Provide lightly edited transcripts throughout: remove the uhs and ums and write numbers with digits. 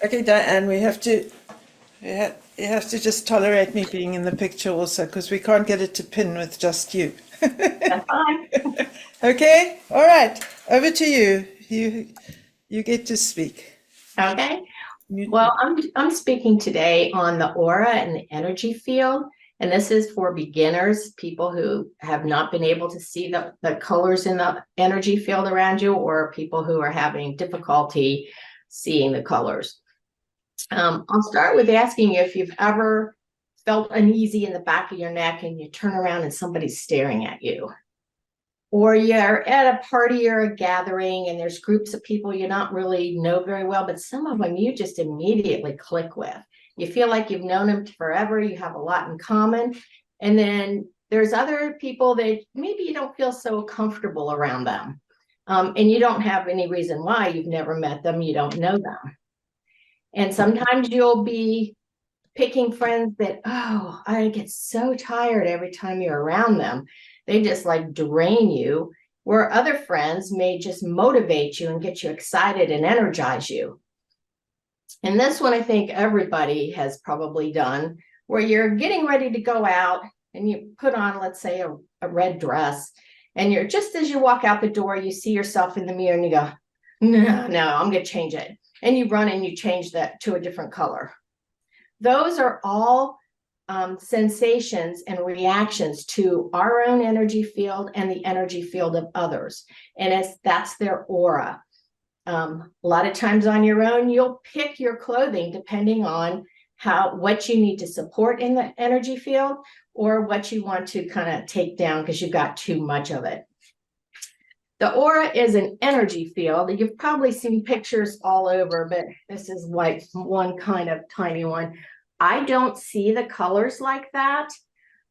Okay, Diane, you have to just tolerate me being in the picture also, because we can't get it to pin with just you. That's fine. Okay, all right, over to you. You get to speak. Okay. You, Well, I'm speaking today on the aura and the energy field, and this is for beginners, people who have not been able to see the colors in the energy field around you, or people who are having difficulty seeing the colors. I'll start with asking you if you've ever felt uneasy in the back of your neck and you turn around and somebody's staring at you. Or you're at a party or a gathering and there's groups of people you not really know very well, but some of them you just immediately click with. You feel like you've known them forever, you have a lot in common. And then there's other people that maybe you don't feel so comfortable around them. And you don't have any reason why. You've never met them, you don't know them. And sometimes you'll be picking friends that, oh, I get so tired every time you're around them. They just like drain you, where other friends may just motivate you and get you excited and energize you. And this one, I think everybody has probably done, where you're getting ready to go out and you put on, let's say, a red dress. And you're just as you walk out the door, you see yourself in the mirror and you go, no, I'm going to change it. And you run and you change that to a different color. Those are all sensations and reactions to our own energy field and the energy field of others. And that's their aura. A lot of times on your own, you'll pick your clothing depending on what you need to support in the energy field or what you want to kind of take down because you've got too much of it. The aura is an energy field. You've probably seen pictures all over, but this is like one kind of tiny one. I don't see the colors like that,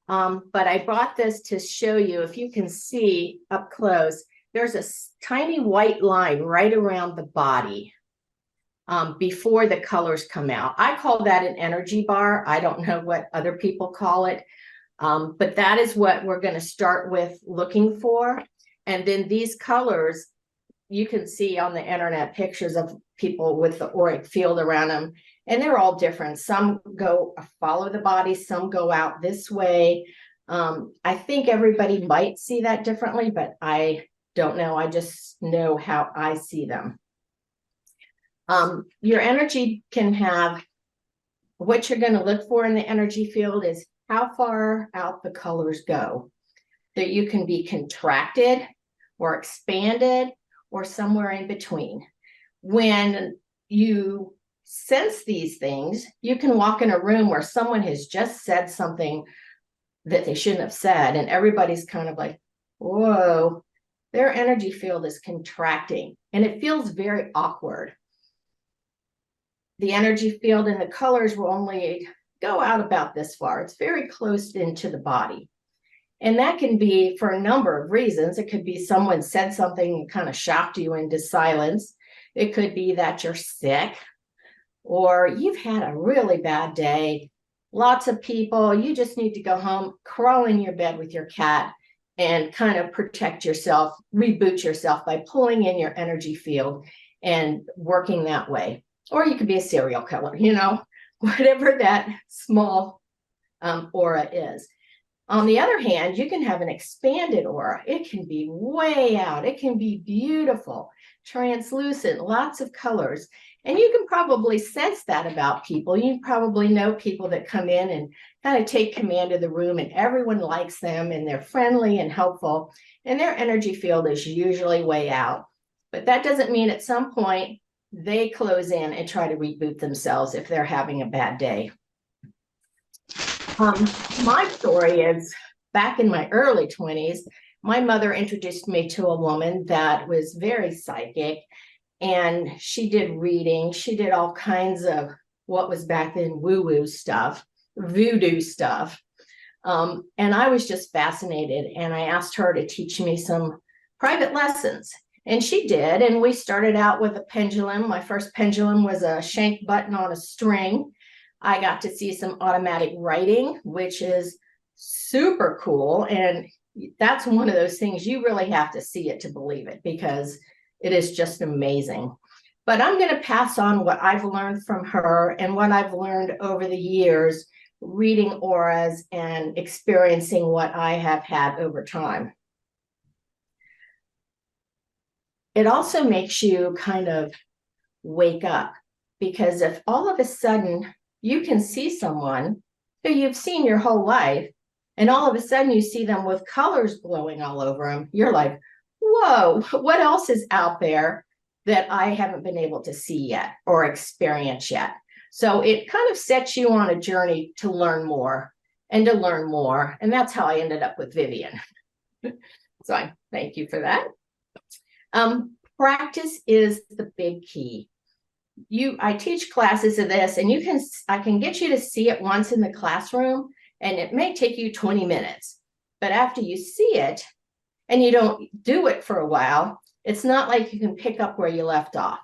but I brought this to show you. If you can see up close, there's a tiny white line right around the body before the colors come out. I call that an energy bar. I don't know what other people call it, but that is what we're going to start with looking for. And then these colors, you can see on the internet pictures of people with the auric field around them, and they're all different. Some go follow the body, some go out this way. I think everybody might see that differently, but I don't know. I just know how I see them. Your energy can have, what you're going to look for in the energy field is how far out the colors go. That you can be contracted or expanded or somewhere in between. When you sense these things, you can walk in a room where someone has just said something that they shouldn't have said, and everybody's kind of like, whoa, their energy field is contracting, and it feels very awkward. The energy field and the colors will only go out about this far. It's very close into the body. And that can be for a number of reasons. It could be someone said something and kind of shocked you into silence. It could be that you're sick or you've had a really bad day. Lots of people, you just need to go home, crawl in your bed with your cat and kind of protect yourself, reboot yourself by pulling in your energy field and working that way. Or you could be a serial killer, whatever that small aura is. On the other hand, you can have an expanded aura. It can be way out. It can be beautiful, translucent, lots of colors. And you can probably sense that about people. You probably know people that come in and kind of take command of the room and everyone likes them and they're friendly and helpful. And their energy field is usually way out. But that doesn't mean at some point they close in and try to reboot themselves if they're having a bad day. My story is back in my early 20s, my mother introduced me to a woman that was very psychic, and she did reading. She did all kinds of what was back then woo-woo stuff, voodoo stuff. And I was just fascinated, and I asked her to teach me some private lessons. And she did, and we started out with a pendulum. My first pendulum was a shank button on a string. I got to see some automatic writing, which is super cool. And that's one of those things you really have to see it to believe it, because it is just amazing. But I'm going to pass on what I've learned from her and what I've learned over the years reading auras and experiencing what I have had over time. It also makes you kind of wake up, because if all of a sudden you can see someone who you've seen your whole life, and all of a sudden you see them with colors glowing all over them, you're like, whoa, what else is out there that I haven't been able to see yet or experience yet? So it kind of sets you on a journey to learn more and to learn more. And that's how I ended up with Vivian. So I thank you for that. Practice is the big key. I teach classes of this, and I can get you to see it once in the classroom, and it may take you 20 minutes. But after you see it and you don't do it for a while, it's not like you can pick up where you left off.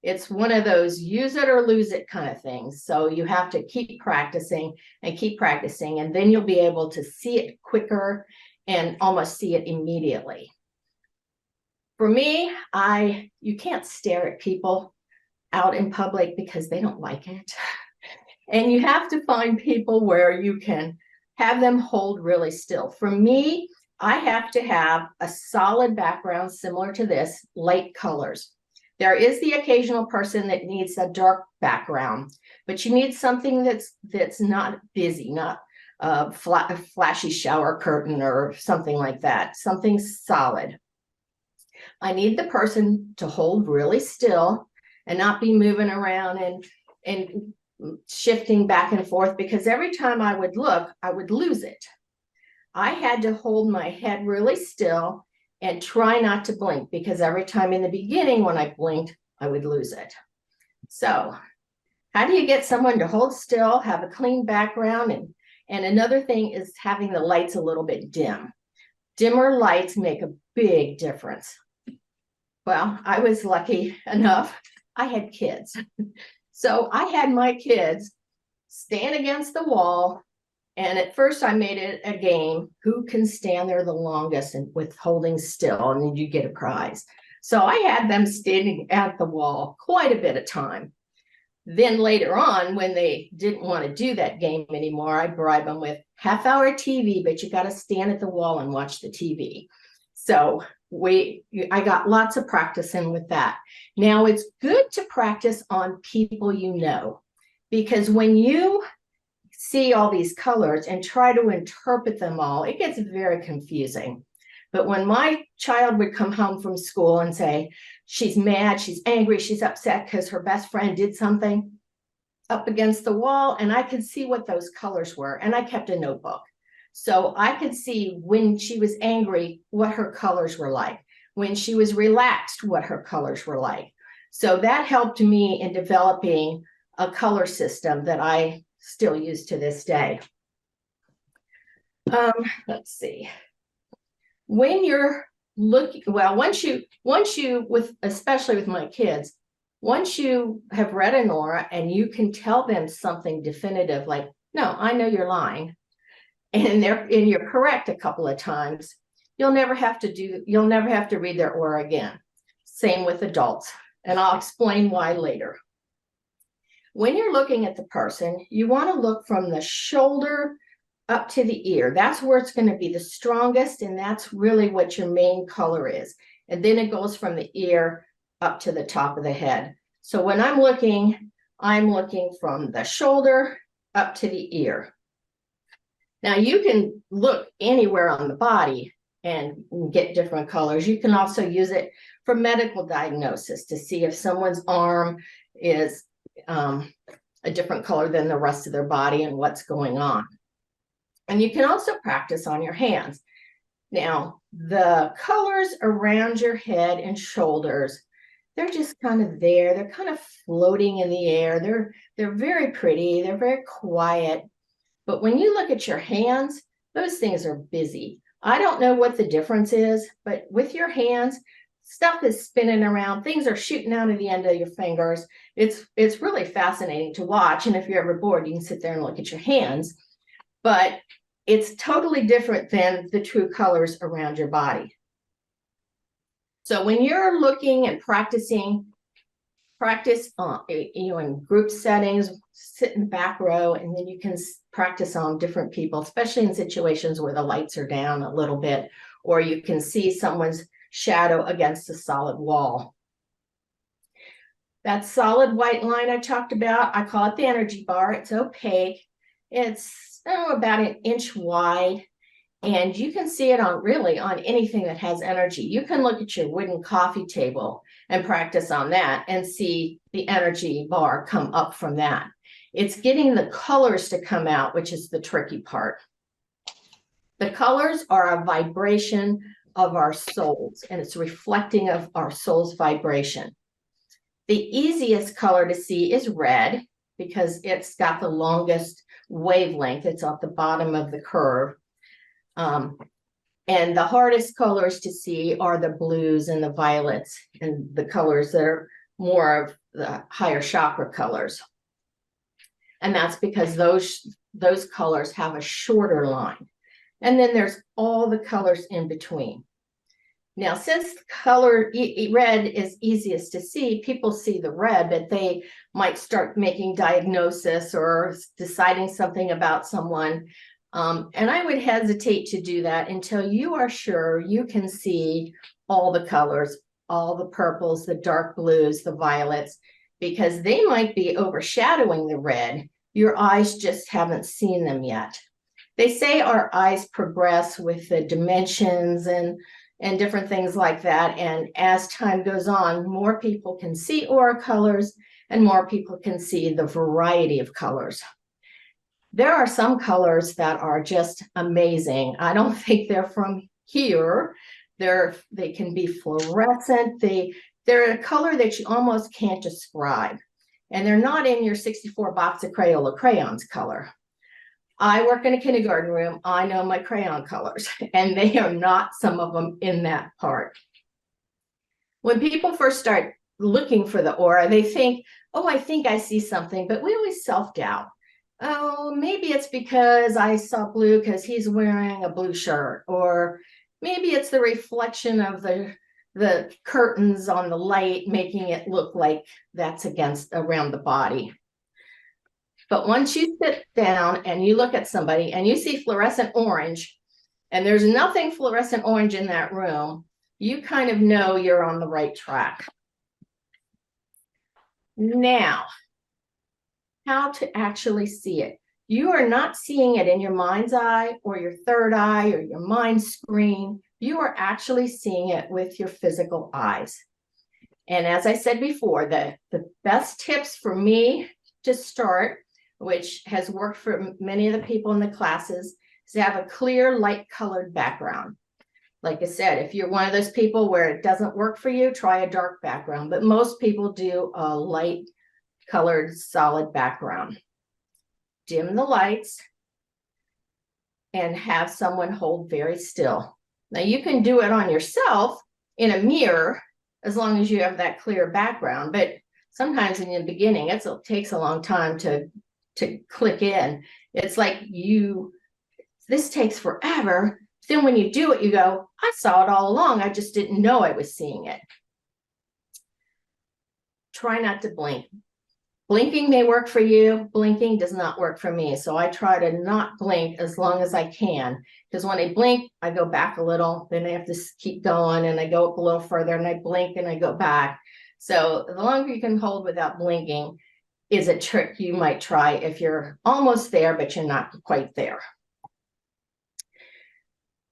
It's one of those use it or lose it kind of things. So you have to keep practicing, and then you'll be able to see it quicker and almost see it immediately. For me, you can't stare at people out in public because they don't like it. And you have to find people where you can have them hold really still. For me, I have to have a solid background similar to this, light colors. There is the occasional person that needs a dark background, but you need something that's not busy, not a flashy shower curtain or something like that, something solid. I need the person to hold really still and not be moving around and shifting back and forth, because every time I would look, I would lose it. I had to hold my head really still and try not to blink, because every time in the beginning when I blinked, I would lose it. So how do you get someone to hold still, have a clean background? And another thing is having the lights a little bit dim. Dimmer lights make a big difference. Well, I was lucky enough, I had kids. So I had my kids stand against the wall. And at first I made it a game, who can stand there the longest and with holding still, and then you get a prize. So I had them standing at the wall quite a bit of time. Then later on, when they didn't want to do that game anymore, I bribe them with half-hour TV, but you got to stand at the wall and watch the TV. So I got lots of practice in with that. Now it's good to practice on people you know, because when you see all these colors and try to interpret them all, it gets very confusing. But when my child would come home from school and say, she's mad, she's angry, she's upset because her best friend did something up against the wall, and I could see what those colors were, and I kept a notebook. So I could see when she was angry, what her colors were like. When she was relaxed, what her colors were like. So that helped me in developing a color system that I still use to this day. Let's see. When you're looking, well, once you, especially with my kids, once you have read an aura and you can tell them something definitive, like, no, I know you're lying, and you're correct a couple of times, you'll never have to read their aura again. Same with adults, and I'll explain why later. When you're looking at the person, you want to look from the shoulder up to the ear. That's where it's going to be the strongest, and that's really what your main color is. And then it goes from the ear up to the top of the head. So when I'm looking from the shoulder up to the ear. Now you can look anywhere on the body and get different colors. You can also use it for medical diagnosis to see if someone's arm is a different color than the rest of their body and what's going on. And you can also practice on your hands. Now, the colors around your head and shoulders, they're just kind of there. They're kind of floating in the air. They're very pretty. They're very quiet. But when you look at your hands, those things are busy. I don't know what the difference is, but with your hands, stuff is spinning around. Things are shooting out of the end of your fingers. It's really fascinating to watch. And if you're ever bored, you can sit there and look at your hands. But it's totally different than the true colors around your body. So when you're looking and practicing practice in group settings, sit in the back row, and then you can practice on different people, especially in situations where the lights are down a little bit, or you can see someone's shadow against a solid wall. That solid white line I talked about, I call it the energy bar. It's opaque. It's about an inch wide, and you can see it on anything that has energy. You can look at your wooden coffee table and practice on that and see the energy bar come up from that. It's getting the colors to come out, which is the tricky part. The colors are a vibration of our souls, and it's reflecting of our soul's vibration. The easiest color to see is red because it's got the longest wavelength. It's at the bottom of the curve. And the hardest colors to see are the blues and the violets and the colors that are more of the higher chakra colors. And that's because those colors have a shorter line. And then there's all the colors in between. Now, since color red is easiest to see, people see the red, but they might start making diagnosis or deciding something about someone. And I would hesitate to do that until you are sure you can see all the colors, all the purples, the dark blues, the violets, because they might be overshadowing the red. Your eyes just haven't seen them yet. They say our eyes progress with the dimensions and different things like that. And as time goes on, more people can see aura colors and more people can see the variety of colors. There are some colors that are just amazing. I don't think they're from here. They can be fluorescent. They're a color that you almost can't describe. And they're not in your 64 box of Crayola crayons color. I work in a kindergarten room. I know my crayon colors, and they are not some of them in that part. When people first start looking for the aura, they think, oh, I think I see something, but we always self-doubt. Oh, maybe it's because I saw blue because he's wearing a blue shirt, or maybe it's the reflection of the curtains on the light, making it look like that's around the body. But once you sit down and you look at somebody and you see fluorescent orange, and there's nothing fluorescent orange in that room, you kind of know you're on the right track. Now, how to actually see it. You are not seeing it in your mind's eye or your third eye or your mind screen. You are actually seeing it with your physical eyes. And as I said before, the best tips for me to start, which has worked for many of the people in the classes, is to have a clear, light-colored background. Like I said, if you're one of those people where it doesn't work for you, try a dark background. But most people do a light-colored, solid background. Dim the lights and have someone hold very still. Now, you can do it on yourself in a mirror as long as you have that clear background. But sometimes in the beginning, it takes a long time to click in. It's like this takes forever. Then when you do it, you go, I saw it all along. I just didn't know I was seeing it. Try not to blink. Blinking may work for you. Blinking does not work for me. So I try to not blink as long as I can. Because when I blink, I go back a little. Then I have to keep going. And I go up a little further. And I blink and I go back. So the longer you can hold without blinking is a trick you might try if you're almost there, but you're not quite there.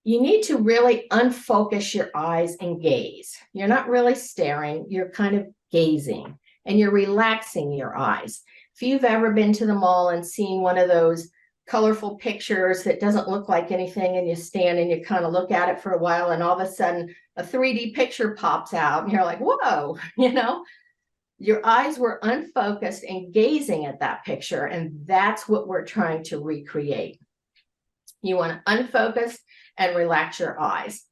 You need to really unfocus your eyes and gaze. You're not really staring. You're kind of gazing. And you're relaxing your eyes. If you've ever been to the mall and seen one of those colorful pictures that doesn't look like anything, and you stand and you kind of look at it for a while, and all of a sudden a 3D picture pops out and you're like, whoa, your eyes were unfocused and gazing at that picture. And that's what we're trying to recreate. You want to unfocus and relax your eyes.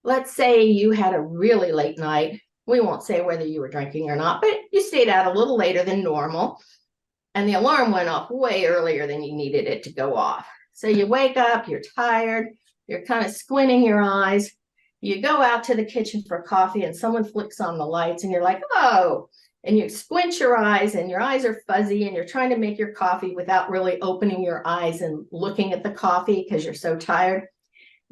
Let's say you had a really late night. We won't say whether you were drinking or not, but you stayed out a little later than normal, and the alarm went off way earlier than you needed it to go off. So you wake up, you're tired, you're kind of squinting your eyes, You go out to the kitchen for coffee and someone flicks on the lights and you're like, oh, and you squint your eyes and your eyes are fuzzy and you're trying to make your coffee without really opening your eyes and looking at the coffee because you're so tired.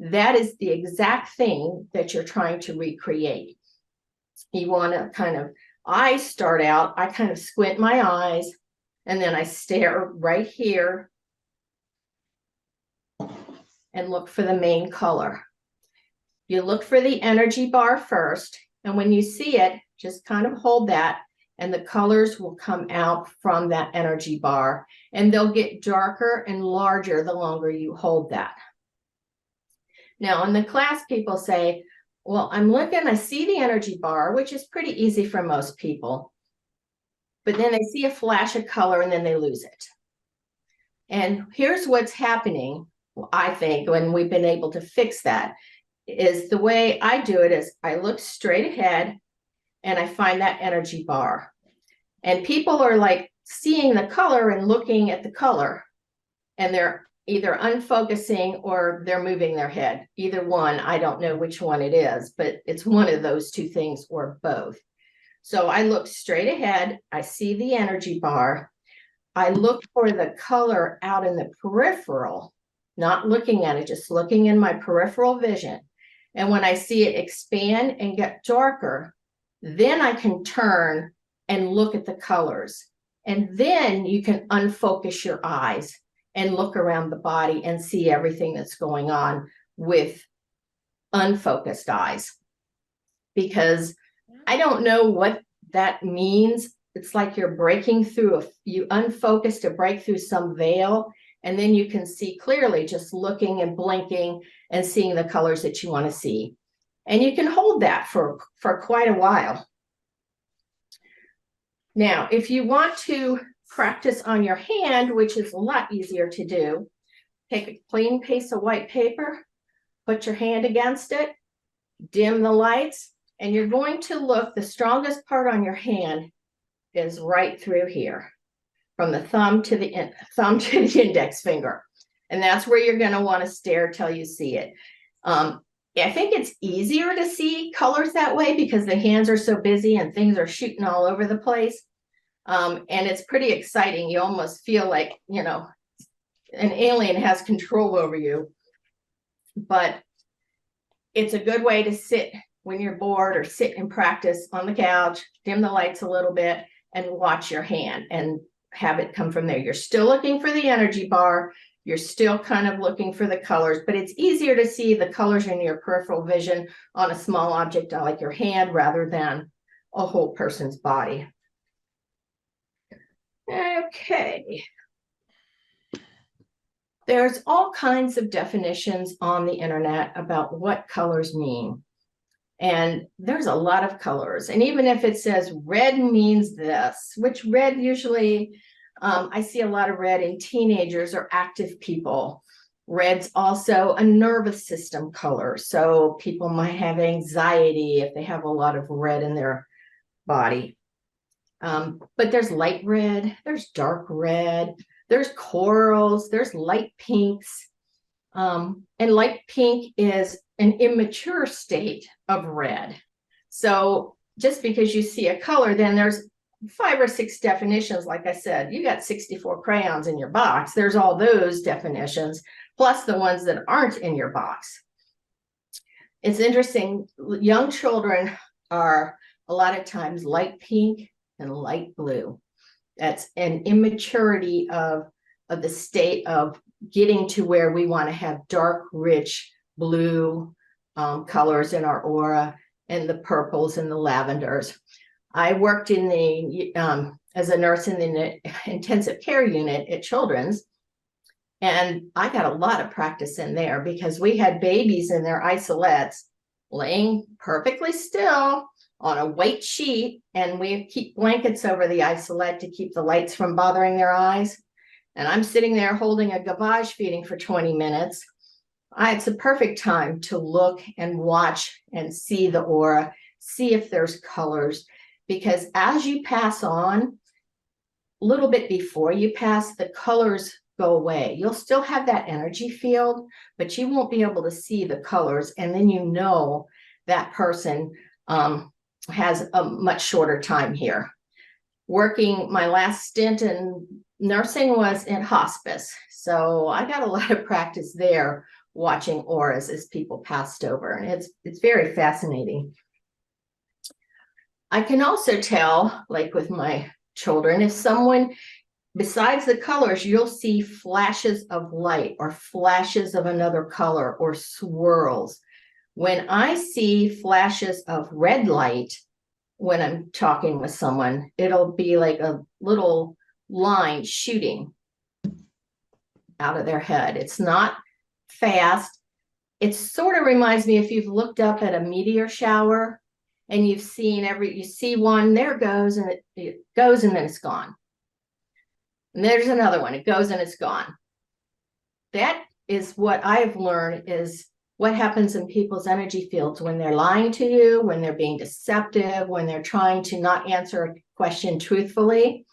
That is the exact thing that you're trying to recreate. You want to kind of, I kind of squint my eyes and then I stare right here and look for the main color. You look for the energy bar first, and when you see it, just kind of hold that, and the colors will come out from that energy bar, and they'll get darker and larger the longer you hold that. Now, in the class, people say, well, I'm looking, I see the energy bar, which is pretty easy for most people, but then they see a flash of color and then they lose it. And here's what's happening, I think, when we've been able to fix that, is the way I do it is I look straight ahead and I find that energy bar. And people are like seeing the color and looking at the color, and they're either unfocusing or they're moving their head. Either one, I don't know which one it is, but it's one of those two things or both. So I look straight ahead, I see the energy bar, I look for the color out in the peripheral, not looking at it, just looking in my peripheral vision. And when I see it expand and get darker, then I can turn and look at the colors. And then you can unfocus your eyes and look around the body and see everything that's going on with unfocused eyes. Because I don't know what that means. It's like you're breaking through, you unfocus to break through some veil, and then you can see clearly just looking and blinking and seeing the colors that you want to see. And you can hold that for quite a while. Now, if you want to practice on your hand, which is a lot easier to do, take a clean piece of white paper, put your hand against it, dim the lights, and you're going to look, the strongest part on your hand is right through here, from the thumb to the index finger. And that's where you're going to want to stare till you see it. I think it's easier to see colors that way because the hands are so busy and things are shooting all over the place. And it's pretty exciting. You almost feel like, you know, an alien has control over you. But it's a good way to sit when you're bored or sit and practice on the couch, dim the lights a little bit, and watch your hand and have it come from there. You're still looking for the energy bar. You're still kind of looking for the colors, but it's easier to see the colors in your peripheral vision on a small object like your hand rather than a whole person's body. Okay. There's all kinds of definitions on the internet about what colors mean. And there's a lot of colors. And even if it says red means this, which red usually, I see a lot of red in teenagers or active people. Red's also a nervous system color. So people might have anxiety if they have a lot of red in their body. But there's light red, there's dark red, there's corals, there's light pinks. And light pink is an immature state of red. So just because you see a color, then there's 5 or 6 definitions. Like I said, you got 64 crayons in your box. There's all those definitions, plus the ones that aren't in your box. It's interesting. Young children are a lot of times light pink and light blue. That's an immaturity of the state of getting to where we want to have dark, rich blue colors in our aura, and the purples and the lavenders. I worked in the as a nurse in the intensive care unit at Children's, and I got a lot of practice in there because we had babies in their isolettes laying perfectly still on a white sheet, and we keep blankets over the isolette to keep the lights from bothering their eyes. And I'm sitting there holding a gavage feeding for 20 minutes. It's a perfect time to look and watch and see the aura, see if there's colors, because as you pass on, a little bit before you pass, the colors go away. You'll still have that energy field, but you won't be able to see the colors. And then you know that person has a much shorter time here. Working, my last stint in nursing was in hospice. So I got a lot of practice there watching auras as people passed over. And it's very fascinating. I can also tell, like with my children, if someone, besides the colors, you'll see flashes of light or flashes of another color or swirls. When I see flashes of red light, when I'm talking with someone, it'll be like a little line shooting out of their head. It's not fast. It sort of reminds me, if you've looked up at a meteor shower and you've seen you see one, there it goes, and it goes and then it's gone. And there's another one, it goes and it's gone. That is what I've learned is what happens in people's energy fields when they're lying to you, when they're being deceptive, when they're trying to not answer a question truthfully.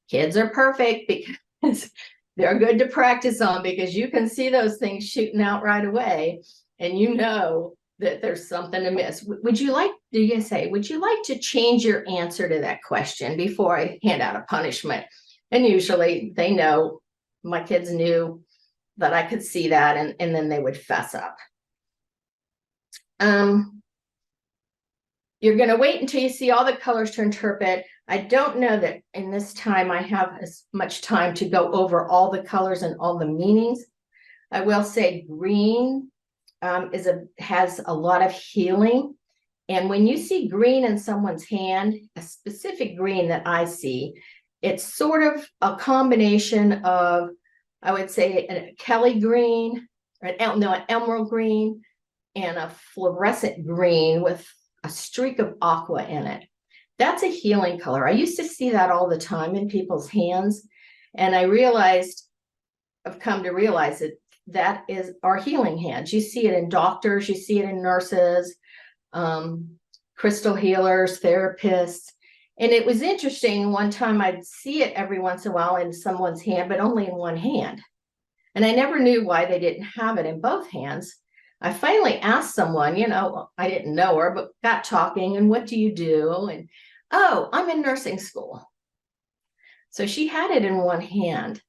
Kids are perfect because they're good to practice on, because you can see those things shooting out right away and you know that there's something amiss. Would you like to change your answer to that question before I hand out a punishment? And usually they know, my kids knew that I could see that, and then they would fess up. You're going to wait until you see all the colors to interpret. I don't know that in this time I have as much time to go over all the colors and all the meanings. I will say green has a lot of healing. And when you see green in someone's hand, a specific green that I see, it's sort of a combination of, I would say, a Kelly green, or an emerald green, and a fluorescent green with a streak of aqua in it. That's a healing color. I used to see that all the time in people's hands. And I've come to realize that is our healing hands. You see it in doctors, you see it in nurses, crystal healers, therapists. And it was interesting, one time I'd see it every once in a while in someone's hand, but only in one hand. And I never knew why they didn't have it in both hands. I finally asked someone, I didn't know her, but got talking, and what do you do? And, oh, I'm in nursing school. So she had it in one hand.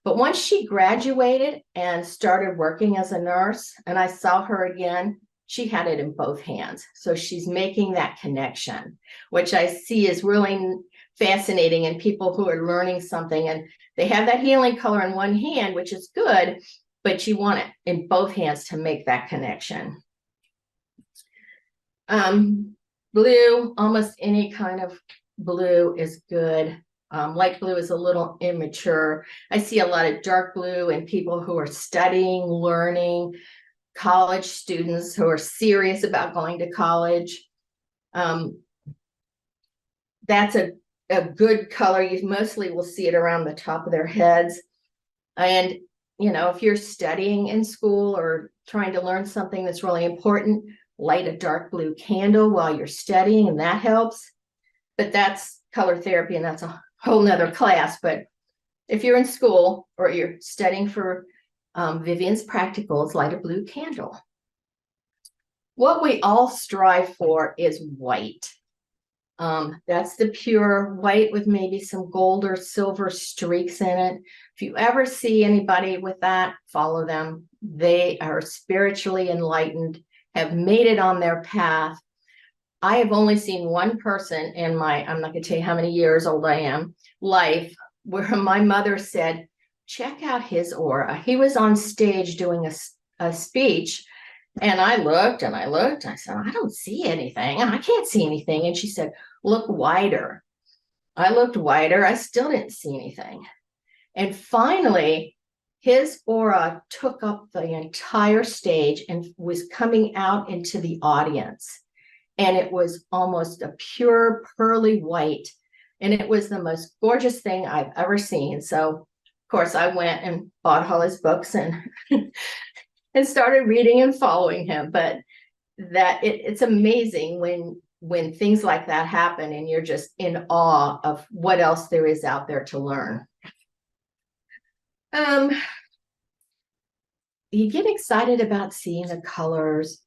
But once she graduated and started working as a nurse, and I saw her again, she had it in both hands. So she's making that connection, which I see is really fascinating in people who are learning something, and they have that healing color in one hand, which is good, but you want it in both hands to make that connection. Blue, almost any kind of blue is good. Light blue is a little immature. I see a lot of dark blue in people who are studying, learning, college students who are serious about going to college. That's a good color. You mostly will see it around the top of their heads. And, if you're studying in school or trying to learn something that's really important, light a dark blue candle while you're studying, and that helps. But that's color therapy, and that's a whole nother class. But if you're in school or you're studying for Vivian's practicals, light a blue candle. What we all strive for is white. That's the pure white with maybe some gold or silver streaks in it. If you ever see anybody with that, follow them. They are spiritually enlightened, have made it on their path. I have only seen one person in I'm not going to tell you how many years old I am, life, where my mother said, check out his aura. He was on stage doing a speech, and I looked and I looked. I said, I don't see anything. I can't see anything. And she said, look wider. I looked wider. I still didn't see anything. And finally, his aura took up the entire stage and was coming out into the audience. And it was almost a pure pearly white. And it was the most gorgeous thing I've ever seen. So, of course, I went and bought all his books and and started reading and following him. But it's amazing when things like that happen and you're just in awe of what else there is out there to learn. Um, you get excited about seeing the colors,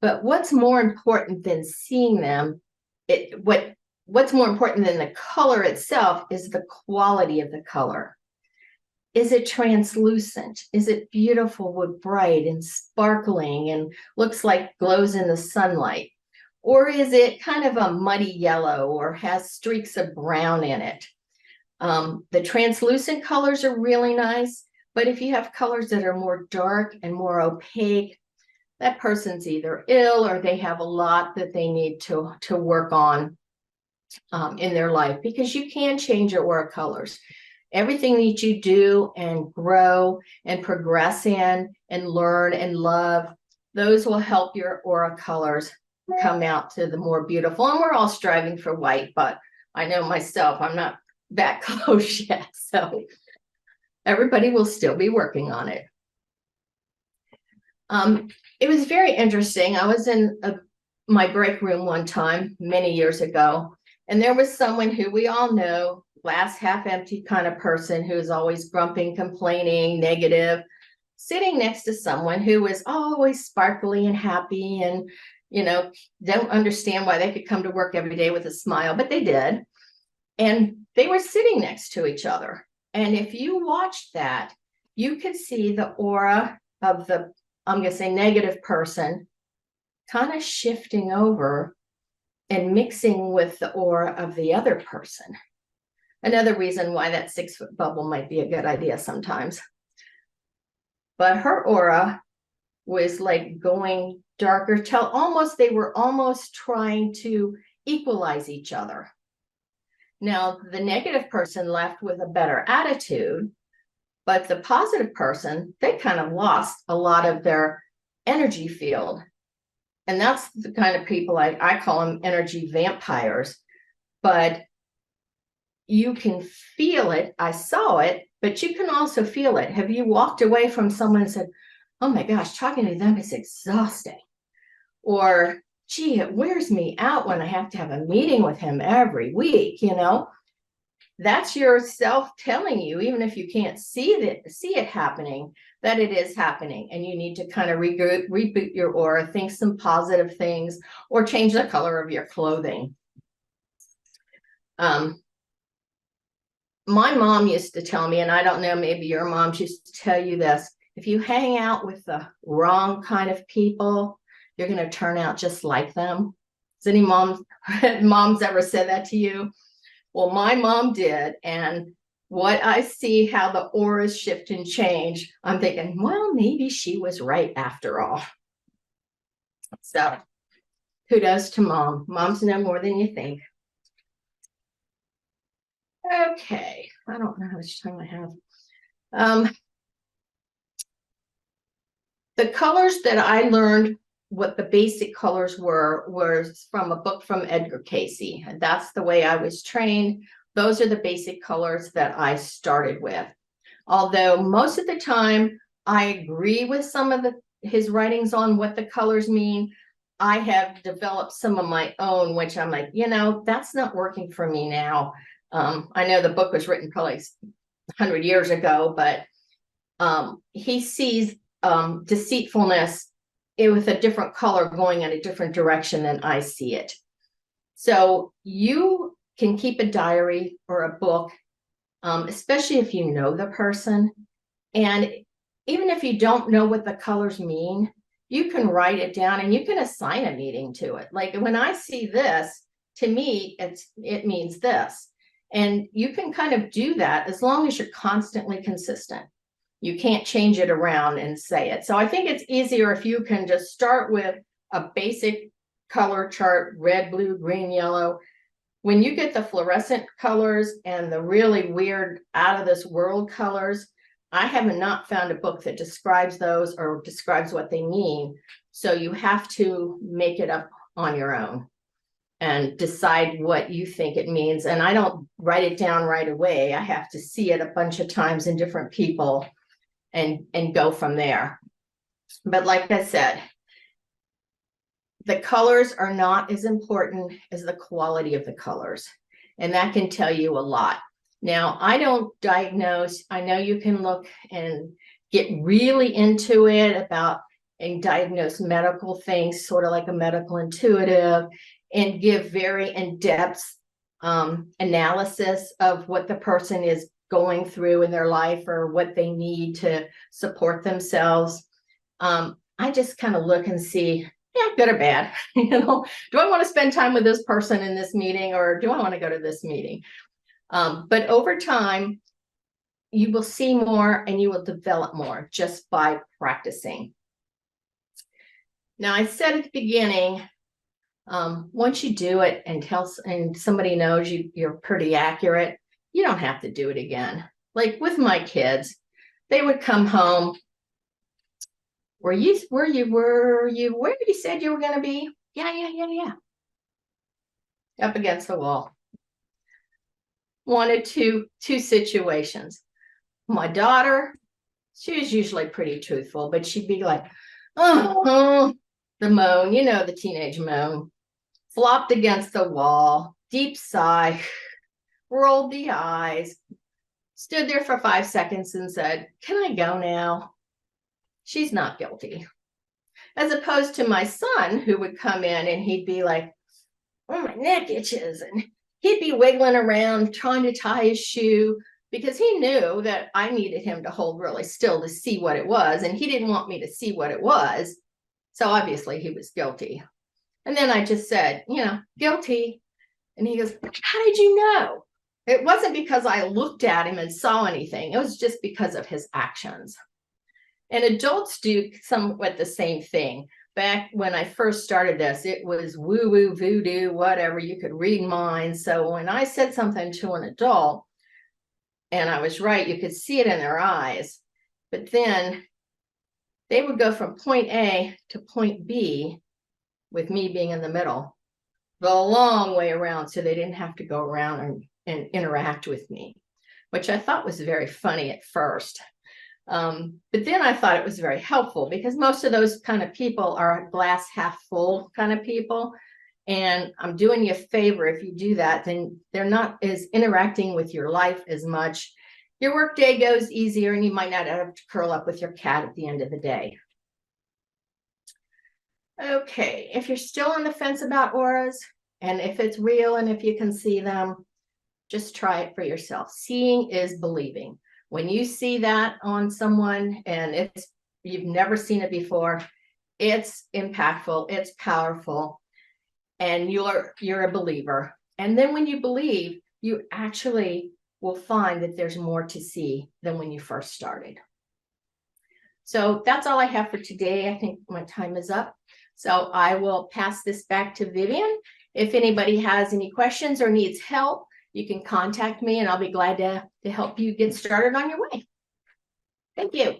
but what's more important than seeing them, what's more important than the color itself is the quality of the color. Is it translucent? Is it beautiful with bright and sparkling and looks like glows in the sunlight? Or is it kind of a muddy yellow or has streaks of brown in it? The translucent colors are really nice, but if you have colors that are more dark and more opaque, that person's either ill or they have a lot that they need to work on in their life, because you can change your aura colors. Everything that you do and grow and progress in and learn and love, those will help your aura colors come out to the more beautiful. And we're all striving for white, but I know myself, I'm not that close yet. So everybody will still be working on it. It was very interesting. I was in my break room one time, many years ago, and there was someone who we all know, glass half empty kind of person who's always grumping, complaining, negative, sitting next to someone who was always sparkly and happy and, you know, don't understand why they could come to work every day with a smile, but they did. And they were sitting next to each other. And if you watched that, you could see the aura of the, I'm going to say, negative person kind of shifting over and mixing with the aura of the other person. Another reason why that 6-foot bubble might be a good idea sometimes. But her aura was like going darker till almost, they were almost trying to equalize each other. Now, the negative person left with a better attitude, but the positive person, they kind of lost a lot of their energy field. And that's the kind of people I call them energy vampires. But you can feel it. I saw it, but you can also feel it. Have you walked away from someone and said, oh my gosh, talking to them is exhausting? Or, gee, it wears me out when I have to have a meeting with him every week, you know? That's yourself telling you, even if you can't see it happening, that it is happening. And you need to kind of reboot your aura, think some positive things, or change the color of your clothing. My mom used to tell me, and I don't know, maybe your mom used to tell you this, if you hang out with the wrong kind of people, you're going to turn out just like them. Has any moms ever said that to you? Well, my mom did. And what I see how the auras shift and change, I'm thinking, well, maybe she was right after all. So kudos to mom. Moms know more than you think. Okay, I don't know how much time I have. The colors that I learned what the basic colors were was from a book from Edgar Casey. And that's the way I was trained. Those are the basic colors that I started with. Although most of the time I agree with some of his writings on what the colors mean, I have developed some of my own, which I'm like, you know, that's not working for me now. I know the book was written probably 100 years ago, but he sees deceitfulness with a different color going in a different direction than I see it. So you can keep a diary or a book, especially if you know the person. And even if you don't know what the colors mean, you can write it down and you can assign a meaning to it. Like when I see this, to me, it means this. And you can kind of do that as long as you're constantly consistent. You can't change it around and say it. So I think it's easier if you can just start with a basic color chart, red, blue, green, yellow. When you get the fluorescent colors and the really weird out of this world colors, I have not found a book that describes those or describes what they mean. So you have to make it up on your own and decide what you think it means. And I don't write it down right away. I have to see it a bunch of times in different people and go from there. But like I said, the colors are not as important as the quality of the colors. And that can tell you a lot. Now, I don't diagnose. I know you can look and get really into it about and diagnose medical things, sort of like a medical intuitive, and give very in-depth analysis of what the person is going through in their life or what they need to support themselves. I just kind of look and see, yeah, good or bad. You know, do I want to spend time with this person in this meeting, or do I want to go to this meeting? But over time, you will see more and you will develop more just by practicing. Now, I said at the beginning, once you do it and somebody knows you're pretty accurate, you don't have to do it again. Like with my kids, they would come home. Where you where you said you were going to be? Yeah. Up against the wall. Wanted two situations. My daughter, she was usually pretty truthful, but she'd be like, the moan, you know, the teenage moan, flopped against the wall, deep sigh, rolled the eyes, stood there for 5 seconds and said, "Can I go now?" She's not guilty. As opposed to my son, who would come in and he'd be like, "Oh, my neck itches." And he'd be wiggling around trying to tie his shoe because he knew that I needed him to hold really still to see what it was. And he didn't want me to see what it was. So obviously he was guilty. And then I just said, you know, guilty. And he goes, "How did you know?" It wasn't because I looked at him and saw anything. It was just because of his actions. And adults do somewhat the same thing. Back when I first started this, it was woo-woo, voodoo, whatever. You could read minds. So when I said something to an adult, and I was right, you could see it in their eyes. But then they would go from point A to point B with me being in the middle, the long way around, so they didn't have to go around and interact with me, which I thought was very funny at first. But then I thought it was very helpful because most of those kind of people are glass half full kind of people. And I'm doing you a favor if you do that, then they're not as interacting with your life as much. Your work day goes easier and you might not have to curl up with your cat at the end of the day. Okay, if you're still on the fence about auras and if it's real and if you can see them, just try it for yourself. Seeing is believing. When you see that on someone and you've never seen it before, it's impactful, it's powerful, and you're a believer. And then when you believe, you actually will find that there's more to see than when you first started. So that's all I have for today. I think my time is up. So I will pass this back to Vivian. If anybody has any questions or needs help, you can contact me and I'll be glad to help you get started on your way. Thank you.